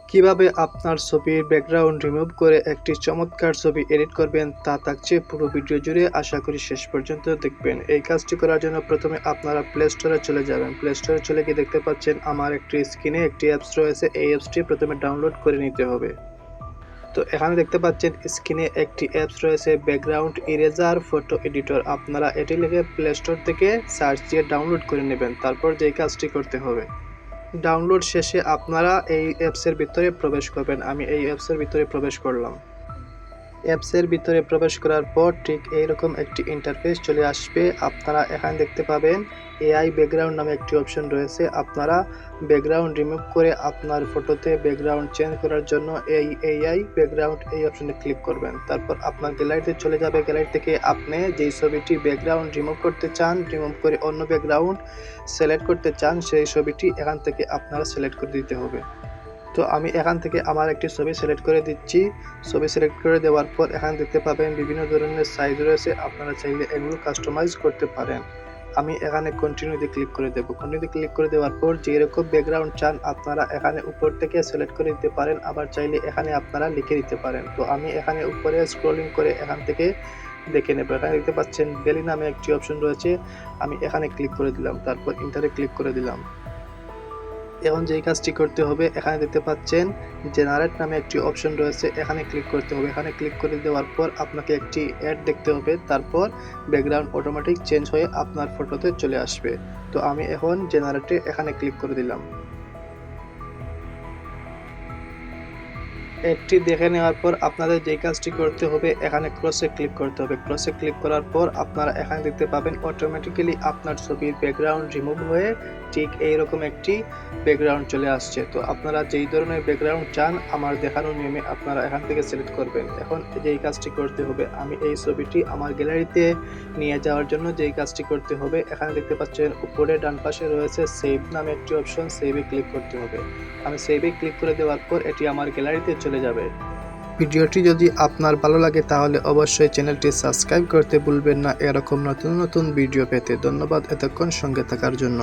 কিভাবে আপনার ছবির ব্যাকগ্রাউন্ড রিমুভ করে একটি চমৎকার ছবি এডিট করবেন তা থাকছে পুরো ভিডিও জুড়ে। আশা করি শেষ পর্যন্ত দেখবেন। এই কাজটি করার জন্য প্রথমে আপনারা প্লে স্টোরে চলে যাবেন। প্লে স্টোরে চলে গিয়ে দেখতে পাচ্ছেন আমার একটি স্ক্রিনে একটি অ্যাপস রয়েছে। এই অ্যাপসটি প্রথমে ডাউনলোড করে নিতে হবে। তো এখানে দেখতে পাচ্ছেন স্ক্রিনে একটি অ্যাপস রয়েছে ব্যাকগ্রাউন্ড ইরেজার ফটো এডিটর। আপনারা এটি লিখে প্লে স্টোর থেকে সার্চ দিয়ে ডাউনলোড করে নেবেন। তারপর যেই কাজটি করতে হবে, ডাউনলোড শেষে আপনারা এই অ্যাপসের ভিতরে প্রবেশ করবেন। আমি এই অ্যাপসের ভিতরে প্রবেশ করলাম। অ্যাপসের ভিতরে প্রবেশ করার পর ঠিক এইরকম একটি ইন্টারফেস চলে আসবে। আপনারা এখানে দেখতে পাবেন এআই ব্যাকগ্রাউন্ড নামে একটি অপশন রয়েছে। আপনারা ব্যাকগ্রাউন্ড রিমুভ করে আপনার ফটোতে ব্যাকগ্রাউন্ড চেঞ্জ করার জন্য এই এআই ব্যাকগ্রাউন্ড এই অপশনে ক্লিক করবেন। তারপর আপনার গ্যালারিতে চলে যাবে। গ্যালারি থেকে আপনি যেই ছবিটি ব্যাকগ্রাউন্ড রিমুভ করতে চান, রিমুভ করে অন্য ব্যাকগ্রাউন্ড সিলেক্ট করতে চান, সেই ছবিটি এখান থেকে আপনারা সিলেক্ট করে দিতে হবে। তো আমি এখান থেকে আমার একটি ছবি সিলেক্ট করে দিচ্ছি। ছবি সিলেক্ট করে দেওয়ার পর এখানে দেখতে পাবেন বিভিন্ন ধরনের সাইজ রয়েছে। আপনারা চাইলে এগুলো কাস্টমাইজ করতে পারেন। আমি এখানে কন্টিনিউতে ক্লিক করে দেব। কন্টিনিউতে ক্লিক করে দেওয়ার পর যেরকম ব্যাকগ্রাউন্ড চান আপনারা এখানে উপর থেকে সিলেক্ট করে দিতে পারেন, আবার চাইলে এখানে আপনারা লিখে দিতে পারেন। তো আমি এখানে উপরে স্ক্রলিং করে এখান থেকে দেখে নেব। এখানে দেখতে পাচ্ছেন বেলি নামে একটি অপশন রয়েছে। আমি এখানে ক্লিক করে দিলাম, তারপর ইন্টারে ক্লিক করে দিলাম। এখন যেই কাজটি করতে হবে, এখানে দেখতে পাচ্ছেন জেনারেট নামে একটি অপশন রয়েছে। এখানে ক্লিক করতে হবে। এখানে ক্লিক করে দেওয়ার পর আপনাকে একটি অ্যাড দেখতে হবে। তারপর ব্যাকগ্রাউন্ড অটোমেটিক চেঞ্জ হয়ে আপনার ফটোতে চলে আসবে। তো আমি এখন জেনারেটে এখানে ক্লিক করে দিলাম। এটি দেখে নেওয়ার পর আপনাদের যে কাজটি করতে হবে, এখানে ক্রসে ক্লিক করতে হবে। ক্রসে ক্লিক করার পর আপনারা এখানে দেখতে পাবেন অটোমেটিক্যালি আপনার ছবির ব্যাকগ্রাউন্ড রিমুভ হয়ে ঠিক এইরকম একটি ব্যাকগ্রাউন্ড চলে আসছে। তো আপনারা যেই ধরনের ব্যাকগ্রাউন্ড চান আমার দেখানোর নিয়মে আপনারা এখান থেকে সিলেক্ট করবেন। এখন যেই কাজটি করতে হবে, আমি এই ছবিটি আমার গ্যালারিতে নিয়ে যাওয়ার জন্য যেই কাজটি করতে হবে, এখানে দেখতে পাচ্ছেন উপরে ডান পাশে রয়েছে সেভ নামে একটি অপশন। সেভে ক্লিক করতে হবে। আমি সেভে ক্লিক করে দেওয়ার পর এটি আমার গ্যালারিতে চলে যাবে। ভিডিওটি যদি আপনার ভালো লাগে তাহলে অবশ্যই চ্যানেলটি সাবস্ক্রাইব করতে ভুলবেন না এরকম নতুন নতুন ভিডিও পেতে। ধন্যবাদ এতক্ষণ সঙ্গে থাকার জন্য।